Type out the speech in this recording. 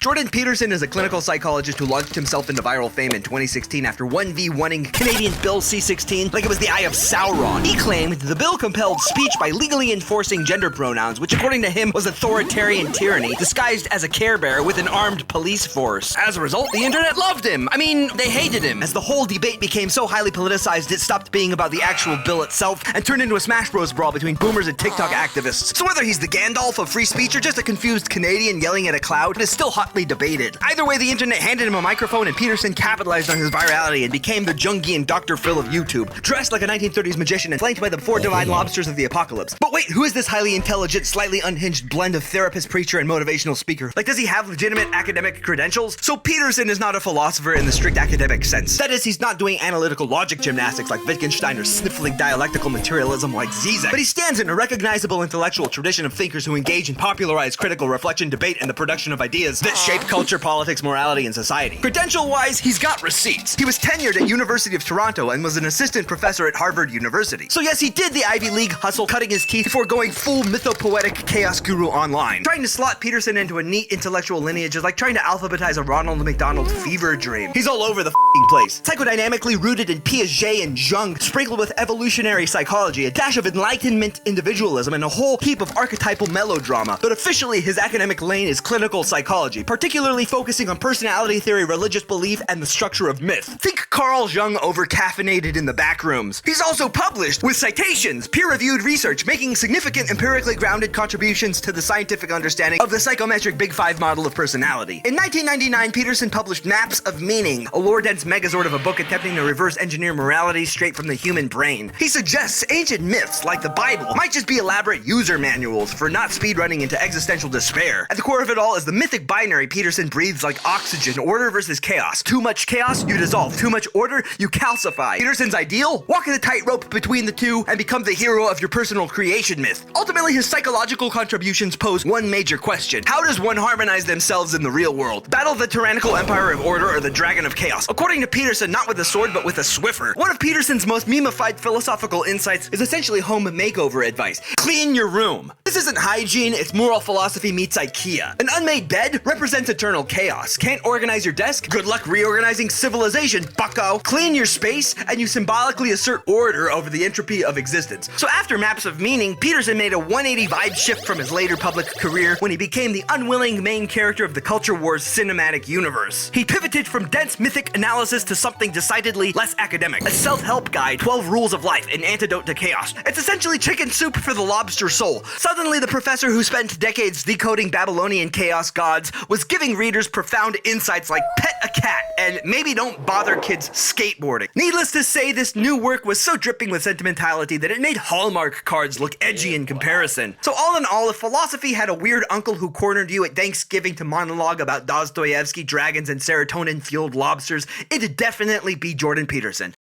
Jordan Peterson is a clinical psychologist who launched himself into viral fame in 2016 after 1v1ing Canadian Bill C-16 like it was the Eye of Sauron. He claimed the bill compelled speech by legally enforcing gender pronouns, which according to him was authoritarian tyranny disguised as a Care Bear with an armed police force. As a result, the internet loved him. I mean, they hated him. As the whole debate became so highly politicized, it stopped being about the actual bill itself and turned into a Smash Bros. Brawl between boomers and TikTok activists. So whether he's the Gandalf of free speech or just a confused Canadian yelling at a cloud, it is still hotly debated. Either way, the internet handed him a microphone and Peterson capitalized on his virality and became the Jungian Dr. Phil of YouTube, dressed like a 1930s magician and flanked by the four divine lobsters of the apocalypse. But wait, who is this highly intelligent, slightly unhinged blend of therapist, preacher, and motivational speaker? Like, does he have legitimate academic credentials? So Peterson is not a philosopher in the strict academic sense. That is, he's not doing analytical logic gymnastics like Wittgenstein or sniffling dialectical materialism like Zizek. But he stands in a recognizable intellectual tradition of thinkers who engage in popularized critical reflection, debate, and the production of ideas that shape culture, politics, morality, and society. Credential-wise, he's got receipts. He was tenured at University of Toronto and was an assistant professor at Harvard University. So yes, he did the Ivy League hustle, cutting his teeth before going full mythopoetic chaos guru online. Trying to slot Peterson into a neat intellectual lineage is like trying to alphabetize a Ronald McDonald fever dream. He's all over the place. Psychodynamically rooted in Piaget and Jung, sprinkled with evolutionary psychology, a dash of enlightenment individualism, and a whole heap of archetypal melodrama. But officially, his academic lane is clinical psychology, particularly focusing on personality theory, religious belief, and the structure of myth. Think Carl Jung over-caffeinated in the back rooms. He's also published with citations, peer-reviewed research, making significant empirically grounded contributions to the scientific understanding of the psychometric Big Five model of personality. In 1999, Peterson published Maps of Meaning, a lore-dense megazord of a book attempting to reverse engineer morality straight from the human brain. He suggests ancient myths, like the Bible, might just be elaborate user manuals for not speedrunning into existential despair. At the core of it all is the mythic binary Peterson breathes like oxygen: order versus chaos. Too much chaos, you dissolve. Too much order, you calcify. Peterson's ideal? Walk the tightrope between the two and become the hero of your personal creation myth. Ultimately, his psychological contributions pose one major question: how does one harmonize themselves in the real world? Battle the tyrannical empire of order or the dragon of chaos? According to Peterson, not with a sword, but with a Swiffer. One of Peterson's most memeified philosophical insights is essentially home makeover advice. Clean your room. This isn't hygiene, it's moral philosophy meets IKEA. An unmade bed represents eternal chaos. Can't organize your desk? Good luck reorganizing civilization, bucko. Clean your space, and you symbolically assert order over the entropy of existence. So after Maps of Meaning, Peterson made a 180 vibe shift from his later public career when he became the unwilling main character of the Culture Wars cinematic universe. He pivoted from dense mythic analysis to something decidedly less academic. A self-help guide, 12 rules of life, an antidote to chaos. It's essentially chicken soup for the lobster soul. Suddenly, the professor who spent decades decoding Babylonian chaos gods was giving readers profound insights like pet a cat and maybe don't bother kids skateboarding. Needless to say, this new work was so dripping with sentimentality that it made Hallmark cards look edgy in comparison. So all in all, if philosophy had a weird uncle who cornered you at Thanksgiving to monologue about Dostoevsky, dragons, and serotonin-fueled lobsters, it'd definitely be Jordan Peterson.